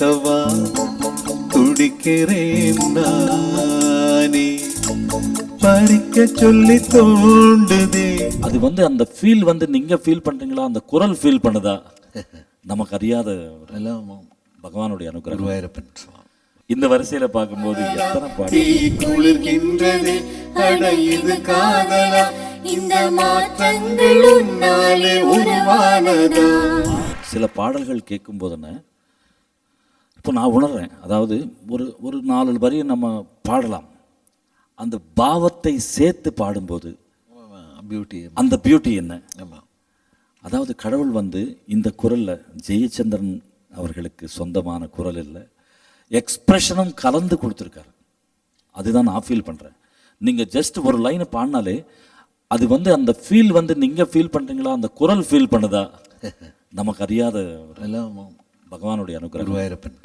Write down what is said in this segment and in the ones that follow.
எடுக்கவா துடிக்கிறேன் நானே, பறிக்க சொல்லி தோண்டுதே. அது அந்த ஃபீல் நீங்க ஃபீல் பண்றீங்களா, அந்த குரல் ஃபீல் பண்ணுதா? நமக்கு அறியாத எல்லாம் பகவானுடைய அனுகிரகம். குருவாயூரப்பன். இந்த வரிசையில பார்க்கும்போது எத்தனை பாட்டு குளிர்கின்றது, அட இது காதலா, இந்த மாற்றங்கள் உன்னாலே உருவானதா. சில பாடல்கள் கேட்கும் போதுன்னு இப்போ நான் உணர்றேன், அதாவது ஒரு 4 வரியை நம்ம பாடலாம், அந்த பாவத்தை சேர்த்து பாடும்போது பியூட்டி, அந்த பியூட்டி என்ன. அதாவது கடவுள் இந்த குரல்ல ஜெயச்சந்திரன் அவர்களுக்கு சொந்தமான குரல் இல்லை, எக்ஸ்பிரஷனும் கலந்து கொடுத்துருக்காரு. அதுதான் நான் ஃபீல் பண்ணுறேன். நீங்கள் ஜஸ்ட் ஒரு லைனை பாடினாலே அது அந்த ஃபீல் நீங்கள் ஃபீல் பண்ணுறீங்களா, அந்த குரல் ஃபீல் பண்ணுதா? நமக்கு அறியாத எல்லாம் பகவானுடைய அனுகிரகம். குருவாயூரப்பன்.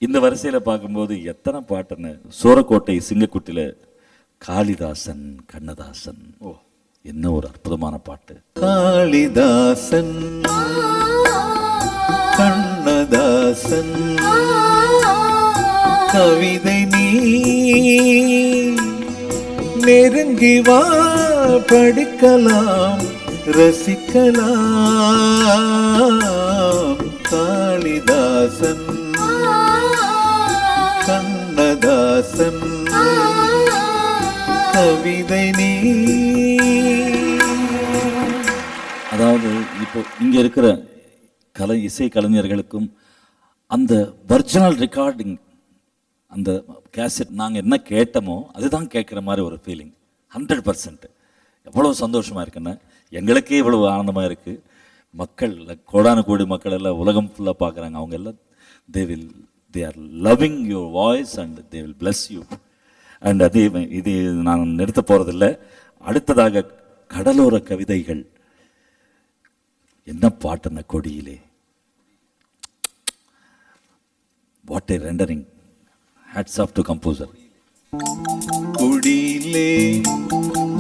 இந்த வரிசையில் பார்க்கும்போது எத்தனை பாட்டுன்னு. சோரக்கோட்டை சிங்கக்குட்டியில் காளிதாசன் கண்ணதாசன், என்ன ஒரு அற்புதமான பாட்டு. காளிதாசன் கண்ணதாசன் கவிதை நீ நெருங்கி வா, படிக்கலாம் ரசிக்கலாம். காளிதாசன் கண்ணதாசன் கவிதை நீ. அதாவது இப்போ இங்க இருக்கிற இசை கலைஞர்களுக்கும் அந்த ஒரிஜினல் ரெக்கார்டிங், அந்த கேசட் நாங்கள் என்ன கேட்டோமோ அதுதான் கேட்குற மாதிரி ஒரு ஃபீலிங். 100%. எவ்வளோ சந்தோஷமாக இருக்குன்னு, எங்களுக்கே இவ்வளவு ஆனந்தமாக இருக்குது. மக்கள் கோடான கோடி மக்கள் எல்லாம் உலகம் ஃபுல்லாக பார்க்குறாங்க. அவங்க எல்லாம் they are loving your voice and they will bless you. And இது நான் நிறுத்த போகிறதில்ல. அடுத்ததாக கடலோர கவிதைகள். என்ன பாட்டுன கொடியிலே, what a rendering. Hats off to composer. கொடியிலே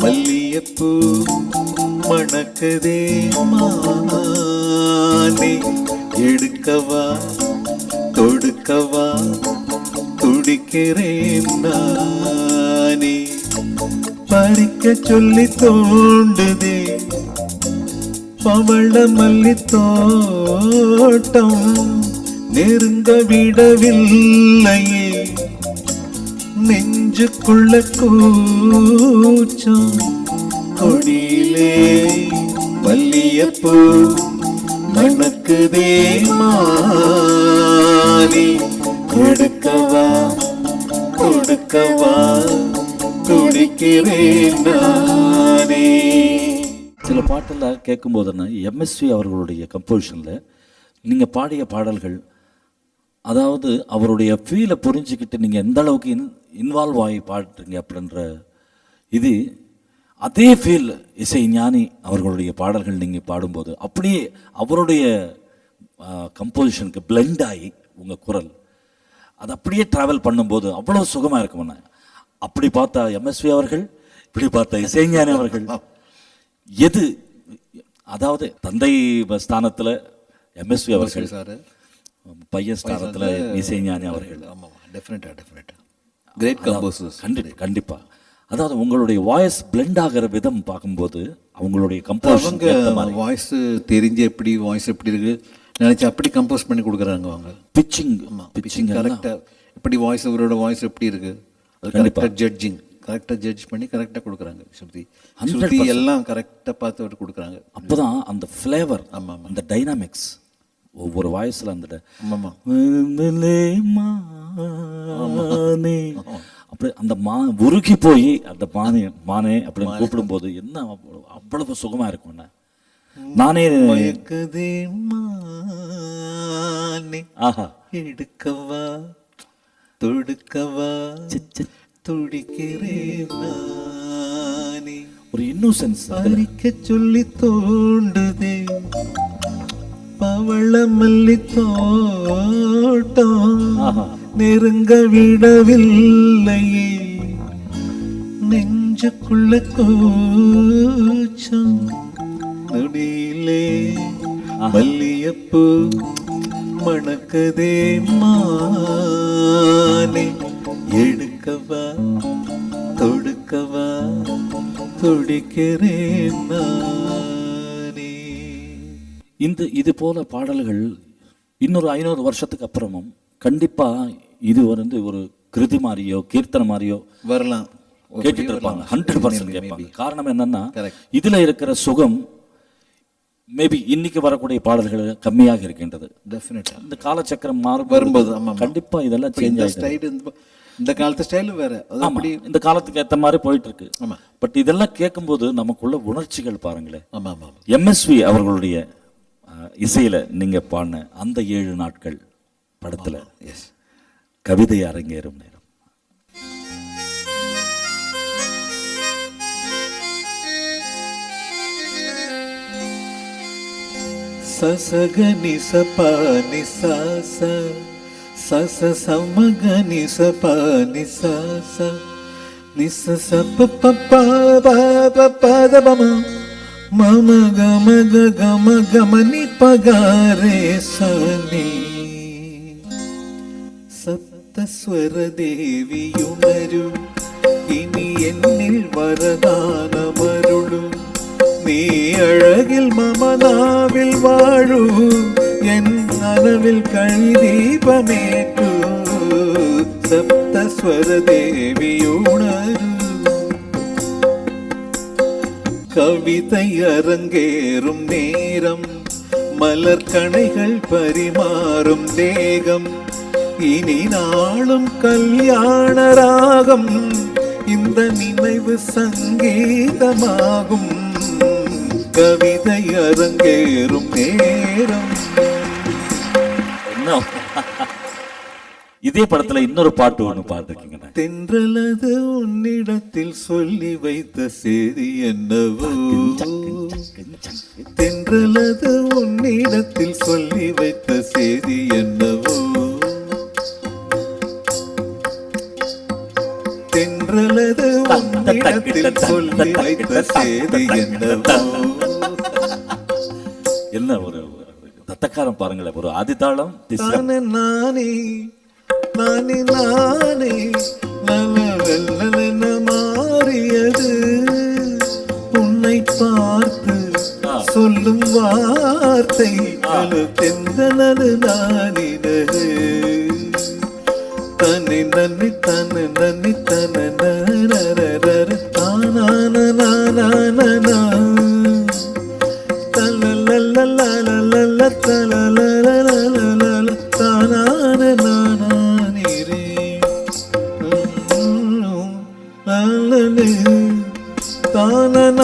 மல்லியப்பூ மணக்குதே மானே, எடுக்கவா தொடுக்கவா துடிக்கிறேன் நானே, பறிக்க சொல்லி தோண்டுதே பவள மல்லி தோட்டம், நெருங்க விடவில்லையே நெஞ்சுக்குள்ள கூச்சம். கொடியிலே மல்லியப்பூ மணக்குதே மானே, எடுக்கவா கொடுக்கவா துடிக்கிறேன் நானே. சில பாட்டெல்லாம் கேட்கும்போதுன்னு எம்எஸ்வி அவர்களுடைய கம்போசிஷனில் நீங்கள் பாடிய பாடல்கள், அதாவது அவருடைய ஃபீலை புரிஞ்சுக்கிட்டு நீங்கள் எந்த அளவுக்கு இன்வால்வ் ஆகி பாடுறீங்க அப்படின்ற இது, அதே ஃபீல் இசை ஞானி அவர்களுடைய பாடல்கள் நீங்கள் பாடும்போது அப்படியே அவருடைய கம்போசிஷனுக்கு பிளெண்ட் ஆகி உங்கள் குரல் அது அப்படியே ட்ராவல் பண்ணும்போது அவ்வளோ சுகமாக இருக்கும்ண்ணா. அப்படி பார்த்தா எம்எஸ்வி அவர்கள், இப்படி பார்த்தா இசைஞானி அவர்கள், எது அதாவது தந்தை ஸ்தானத்தில் எம்எஸ்வி அவர்கள், பையன் ஸ்தானத்தில் இசைஞானி அவர்கள். Great composers. கண்டிப்பா. அதாவது உங்களுடைய வாய்ஸ் பிளெண்ட் ஆகிற விதம் பார்க்கும்போது அவங்களுடைய கம்போசிஷன் வாய்ஸ் தெரிஞ்ச எப்படி வாய்ஸ் எப்படி இருக்கு நினைச்சு அப்படி கம்போஸ் பண்ணி கொடுக்குறாங்க. அவங்க பிச்சிங் கரெக்டாக எப்படி வாய்ஸ், அவரோட வாய்ஸ் எப்படி இருக்கு கரெக்டாக ஜட்ஜ் பண்ணி கரெக்டாக கொடுக்குறாங்க. ஸ்ருதி எல்லாம் கரெக்டாக பார்த்து கொடுக்குறாங்க. அப்போதான் அந்த ஃப்ளேவர், அந்த டைனாமிக்ஸ் ஒவ்வொரு வாய்ஸில் அந்த அப்படி அந்த உருகி போய் அந்த மானே அப்படின்னு கூப்பிடும்போது என்ன அவ்வளவு சுகமாக இருக்கும். நானே எடுக்கவா தொடுக்கவா துடிக்கிறேன் நானே, ஒரு இன்னோசன்ஸ் பறிக்க சொல்லி தோண்டுதே பவள மல்லி தோட்டம், நெருங்க விடவில்லையே நெஞ்சுக்குள்ள கூச்சம். நொடியிலே மல்லியப்பூ மணக்குதே மானே, எடுக்கவா தொடுக்கவா துடிக்கிறேன் நானே. இது போல பாடல்கள் இன்னொரு 500 வருஷத்துக்கு அப்புறமும் கண்டிப்பா இது ஒரு கிருதி மாதிரியோ கீர்த்தனை மாதிரியோ வரலாம், கேட்டுட்டு இருப்பாங்க. 100% கேட்பாங்க. காரணம் என்னன்னா இதுல இருக்கிற சுகம் மேபி இன்னைக்கு வரக்கூடிய பாடல்கள் கம்மியாக இருக்கின்றது. டெஃபினட்டா இந்த காலச்சக்கரம் வரும்போது கண்டிப்பா இதெல்லாம் சேஞ்ச் ஆயிடுது. இந்த காலத்து ஸ்டைலும் வேற, அப்படி இந்த காலத்துக்கு ஏத்த மாதிரி போயிட்டு இருக்கு. பட் இதெல்லாம் கேட்கும்போது நமக்குள்ள உணர்ச்சிகள் பாருங்களேன். எம்எஸ்வி அவர்களுடைய இசையில நீங்க பாடின அந்த 7 நாட்கள் படத்துல கவிதை அரங்கேறும் நேரம். சசகனி சபானி சாச சச சமகனி சபானி சாச நிச சப பபா பதபம மம கம கம கமனி பகாரே சனி. സപ്തസ്വര ദേവിയുണരു ഇനി എന്നിൽ വരദാനമരുളു, നീ അഴകിൽ മമനാവിൽ വാഴൂ, എൻ നനവിൽ കഴിദീപമേറ്റു. സപ്തസ്വര ദേവിയുണരു. கவிதை அரங்கேறும் நேரம், மலர்கணைகள் பரிமாறும் தேகம், இனி நாளும் கல்யாண ராகம், இந்த நினைவு சங்கீதமாகும். கவிதை அரங்கேறும் நேரம். இதே படத்துல இன்னொரு பாட்டு ஒண்ணு பாத்துருக்கீங்க. தென்றலது உன்னிடத்தில் சொல்லி வைத்த செய்தி என்னவோ, தென்றலது உன்னிடத்தில் சொல்லி வைத்த செய்தி என்னவோ, தென்றலது உன்னிடத்தில் சொல்லி வைத்த செய்தி என்னவோ. என்ன ஒரு தத்தக்காரம் பாருங்களேன், ஒரு ஆதித்தாளம். நானே நானே நானே நானே நல்ல மாறியது உன்னை பார்த்து சொல்லும் வார்த்தை, தெந்தனது நானினது தன்னை நன்னி தன்னை நன்னி தன தானான நானா தலலலலலலல தலலலலலல தானான நானானிரே லலலே தானநானரே.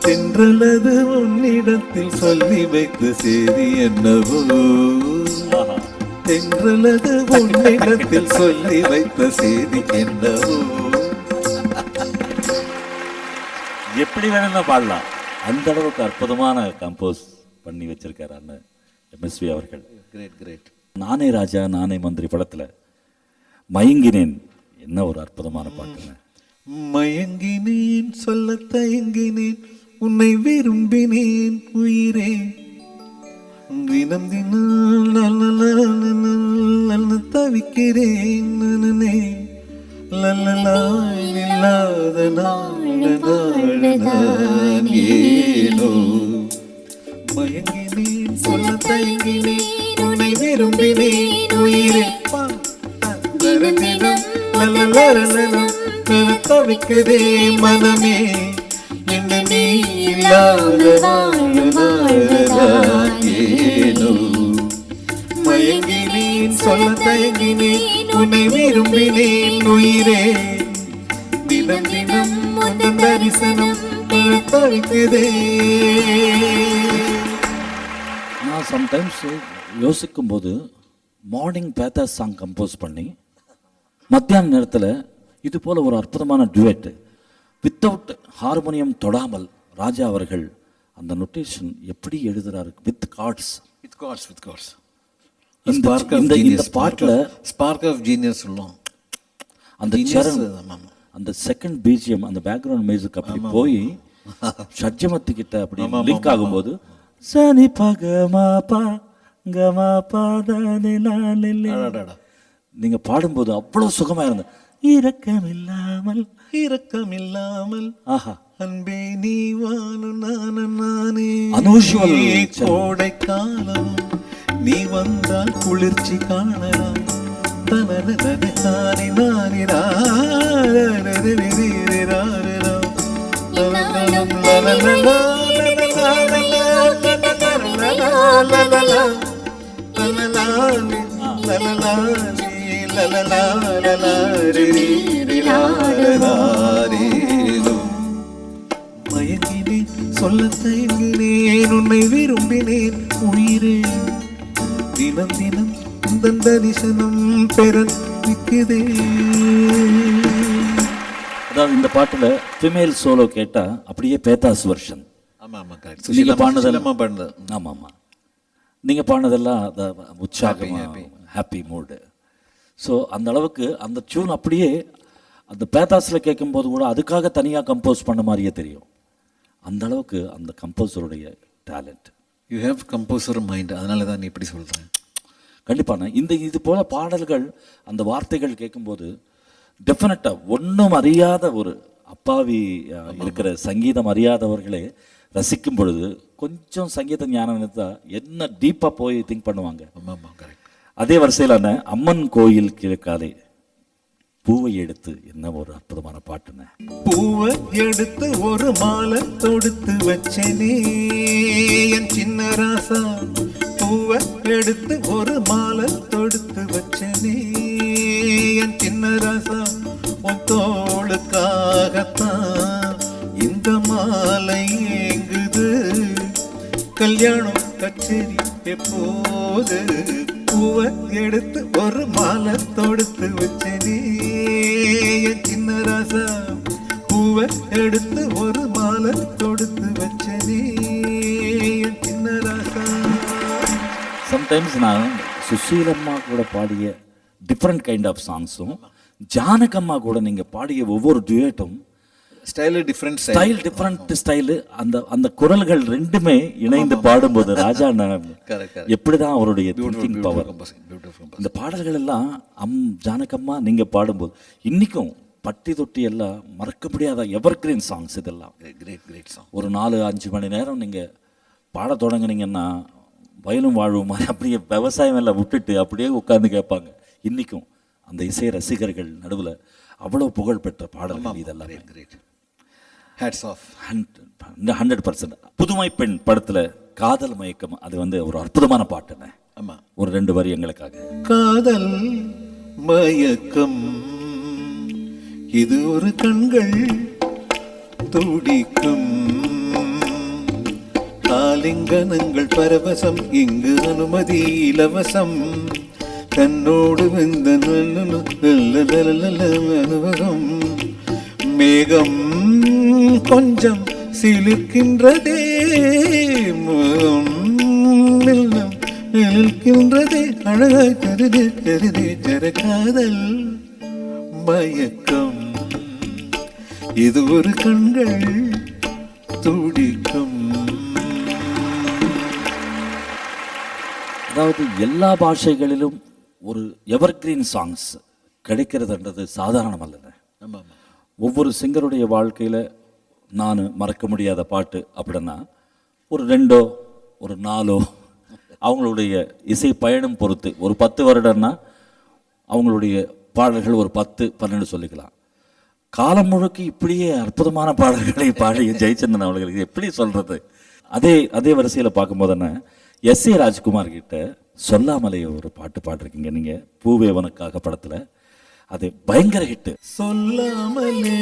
தென்றலது உன்னிடத்தில் சொல்லி வைத்த செய்தி என்னவோ, தென்றலது உன்னிடத்தில் சொல்லி வைத்த செய்தி என்னவோ. எப்படி வேணும்னா பாடலாம், அந்த அளவுக்கு அற்புதமான கம்போஸ் பண்ணி வச்சிருக்காரு அண்ணன் எம்எஸ்வி அவர்கள். Great great. நானே ராஜா நானே மந்திரி படத்துல மயங்கினேன், என்ன ஒரு அற்புதமான பாட்டுங்க. மயங்கினேன் சொல்ல தயங்கினேன் உன்னை விரும்பினேன் உயிரே, தினம் தினம் நல்ல தவிக்கிறேன் நானே, லல்லலாய் இல்லாத நாள் ஏனோ. மயங்கினேன் சொல்ல தயங்கினேன் உன்னை விரும்பினேன் உயிரே, தவிக்குதே மனமே, என்ன நீ இல்லாத ஏனோ. மயங்கினேன் சொல்ல தயங்கினேன் உன்னை விரும்பினேன் உயிரே, தினம் தினம் உந்தன் தரிசனம் தவிக்குதே. நான் சம்டைம்ஸ் யோசிக்கும் போது மார்னிங் பேத்தா சாங் கம்போஸ் பண்ணி மத்தியான நேரத்தில் இது போல ஒரு அற்புதமான டுவேட் வித்தவுட் ஹார்மோனியம் தொடாமல் ராஜா அவர்கள் அந்த நொட்டேஷன் எப்படி எழுதுறாரு, வித் கார்ட்ஸ். இந்த பாட்டுல ஸ்பார்க் ஆஃப் ஜீனியஸ் சொல்லும். அந்த சரண், அந்த செகண்ட் பிஜிஎம், அந்த பேக்ரவுண்ட் மியூசிக் அப்படி போய் ஷட்ஜமத்தி கிட்ட அப்படி லிங்க் ஆகும்போது சனி பகமா பா கமா பாதானே அடடடா. நீங்க பாடும்போது அவ்வளவு சுகமா இருந்தது. இரக்கமில்லாமல் இரக்கமில்லாமல் ஆஹா அன்பே நீ வாழும் நானே Unusual. கோடை காலம் நீ வந்தால் குளிர்ச்சி காணலாம் தனனனனே நானே நானே மயங்கினே சொல்ல தயங்கினேன் உன்னை விரும்பினேன் உயிரே தினம் தினம் உந்தன் தரிசனம் பெற நிற்குதே. அதாவது இந்த பாட்டுல ஃபீமேல் சோலோ கேட்டா அப்படியே பேத்தாஸ் வெர்ஷன். ஆமா ஆமா கரெக்ட். நீங்க பாடுனதெல்லாம் சுஷீலம்மா பாடுனது. ஆமா ஆமா நீங்க பாடுனதெல்லாம் உற்சாகமா ஹாப்பி மூடு. ஸோ அந்த அளவுக்கு அந்த டியூன் அப்படியே அந்த பேத்தாஸில் கேட்கும்போது கூட அதுக்காக தனியாக கம்போஸ் பண்ண மாதிரியே தெரியும். அந்த அளவுக்கு அந்த கம்போஸருடைய talent. You have composer mind, அதனால தான் நீ இப்படி சொல்கிறேன். கண்டிப்பாக இந்த இது போல பாடல்கள் அந்த வார்த்தைகள் கேட்கும்போது டெஃபினட்டாக ஒன்றும் அறியாத ஒரு அப்பாவி இருக்கிற சங்கீதம் அறியாதவர்களே ரசிக்கும் பொழுது கொஞ்சம் சங்கீத ஞானம் இருந்தால் என்ன டீப்பாக போய் திங்க் பண்ணுவாங்க. ஆமாம் கரெக்ட். அதே வரிசையிலான அம்மன் கோயில் கிழக்காலே பூவை எடுத்து என்ன ஒரு அற்புதமான பாட்டுன்னு. பூவை எடுத்து ஒரு மாலை தொடுத்து வச்சனே என் சின்ன ராசா, பூவை எடுத்து ஒரு மாலை தொடுத்து வச்சனே என் சின்ன ராசா, உன் தோளுக்காகத்தான் இந்த மாலை ஏங்குது, கல்யாணம் கச்சேரி எப்போது, பூவை எடுத்து ஒரு மாலை தொடுத்து வச்சனே என் சின்ன ராசா, பூவை எடுத்து ஒரு மாலை தொடுத்து வச்சனே என் சின்ன ராசா. சம்டைம்ஸ் நான் சுஷீலம்மா கூட பாடிய டிஃப்ரெண்ட் கைண்ட் ஆஃப் சாங்ஸும் ஜானகம்மா கூட நீங்கள் பாடிய ஒவ்வொரு டுயேட்டும் style different style different style அந்த அந்த குரல்கள் ரெண்டுமே இணைந்து பாடும்போது ராஜா எப்படிதான் அவருடைய திங்கிங் பவர். இந்த பாடல்கள் எல்லாம் ஜானகம்மா நீங்கள் பாடும்போது இன்னைக்கும் பட்டி தொட்டி எல்லாம் மறக்க முடியாத எவர் கிரீன் சாங்ஸ் இதெல்லாம். Great song. ஒரு 4-5 மணி நேரம் நீங்கள் பாட தொடங்குனீங்கன்னா வயலும் வாழ்வும் மாதிரி அப்படியே விவசாயம் எல்லாம் விட்டுட்டு அப்படியே உட்கார்ந்து கேட்பாங்க. இன்றைக்கும் அந்த இசை ரசிகர்கள் நடுவில் அவ்வளோ புகழ்பெற்ற பாடல்கள் இதெல்லாம். கிரேட். Hats off. 100%. புதுமை பெண் படத்தில் காதல் மயக்கம் அது ஒரு அற்புதமான பாட்டுன்னு. ஆமாம், ஒரு 2 வரி எங்களுக்காக. காதல் மயக்கம் இது ஒரு கண்கள் துடிக்கும் ஆலிங்கனங்கள் பரவசம், இங்கு அனுமதி இலவசம், கண்ணோடு வெந்த அனுபவம், மேகம் கொஞ்சம் சிலிர்க்கின்றதே, நிற்கின்றதே, அழகாய் தெரிதே தெரிதே ஜர காதல் மயக்கம் இது ஒரு கண்கள் துடிக்கும். அதாவது எல்லா பாஷைகளிலும் ஒரு எவர்கிரீன் சாங்ஸ் கிடைக்கிறதுன்றது சாதாரணம் அல்லங்க. ஆமாம், ஒவ்வொரு சிங்கருடைய வாழ்க்கையில் நான் மறக்க முடியாத பாட்டு அப்படின்னா ஒரு 2 ஒரு 4 அவங்களுடைய இசை பயணம் பொறுத்து ஒரு 10 வருடம்னா அவங்களுடைய பாடல்கள் ஒரு 10-12 சொல்லிக்கலாம். காலம் முழுக்க இப்படியே அற்புதமான பாடல்களை பாடிய ஜெயச்சந்திரன் அவர்களுக்கு எப்படி சொல்கிறது. அதே வரிசையில் பார்க்கும்போதுன்னா எஸ்.ஏ. ராஜ்குமார் கிட்ட சொல்லாமலே ஒரு பாட்டு பாடிருக்கீங்க நீங்கள், பூவே உனக்காக படத்தில். அது பயங்கர ஹிட்டு. சொல்லாமலே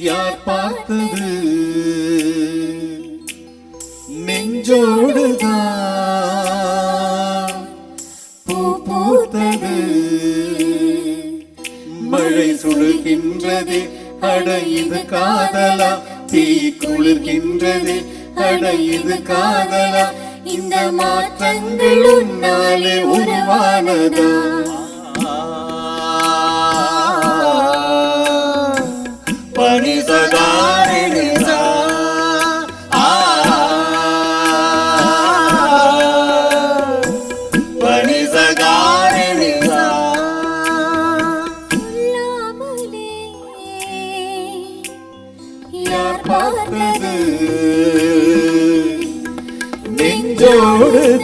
யார் பார்த்தது நெஞ்சோடுதான் பூ பூத்தது, மழை சுடுகின்றது அட இது காதலா, தீ குளிர்கின்றது அட இது காதலா, இந்த மாற்றங்கள் உன்னாலே உருவானதா, பனிசதா நிசா ஆ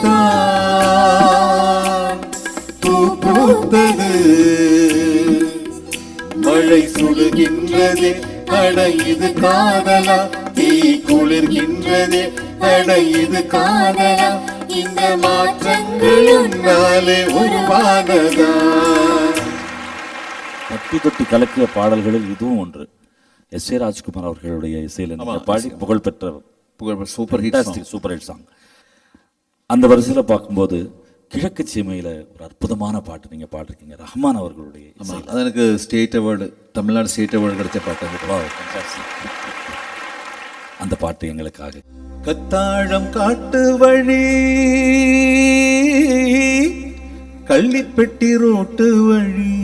தான் பூ பூத்தது. மழை சுடுகின்றதே அட இது காதலா, தீ குளிர்கின்றதே அட இது காதலா, இந்த மாற்றங்கள் உன்னாலே உருவானதா. தட்டி தொட்டி கலக்கிய பாடல்களில் இதுவும் ஒன்று. எஸ் ஏ ராஜ்குமார் அவர்களுடைய இசையில் நீங்க பாடி புகழ்பெற்ற super hit super hit song. அந்த வரிசையில் பார்க்கும்போது கிழக்கு சீமையில் ஒரு அற்புதமான பாட்டு நீங்க பாடிருக்கீங்க, ரஹ்மான் அவர்களுடைய இசையில. அது எனக்கு state award, Tamil Nadu state award கிடைச்ச பாட்டு. அந்த பாட்டு எங்களுக்காக. கத்தாழம் காட்டு வழி, கள்ளிப்பெட்டி ரோட்டு வழி,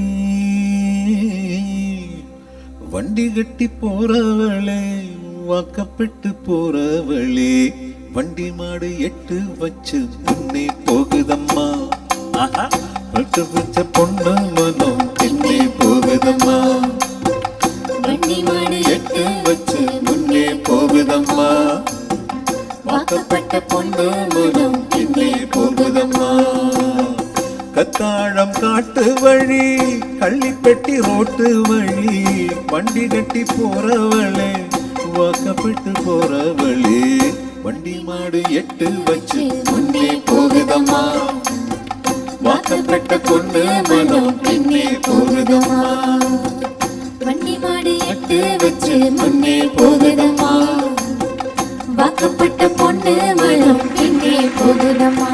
வண்டி கட்டி போறவளே, வாக்கப்பட்டு போறவளே, வண்டி மாடு 8 வச்சு முன்னே போகுதம்மா, பட்டு வச்ச பொண்ணு மனம் பின்னே போகுதம்மா, வண்டி மாடு 8 வச்சு முன்னே போகுதம்மா, வாக்கப்பட்ட பொண்ணு மனம் பின்னே போகுதம்மா. கத்தாழம் காட்டு வழி, கள்ளிப்பெட்டி ரோட்டு வழி, வண்டி கட்டி போறவளே, வாக்கப்பட்டு போறவளே, வண்டி மாடு 8 வச்சு முன்னே போகுதம்மா, வாக்கப்பட்ட பொண்ணு மனம் பின்னே போகுதம்மா, வண்டி மாடு 8 வச்சு முன்னே போகுதம்மா, வாக்கப்பட்ட பொண்ணு மனம் பின்னே போகுதம்மா.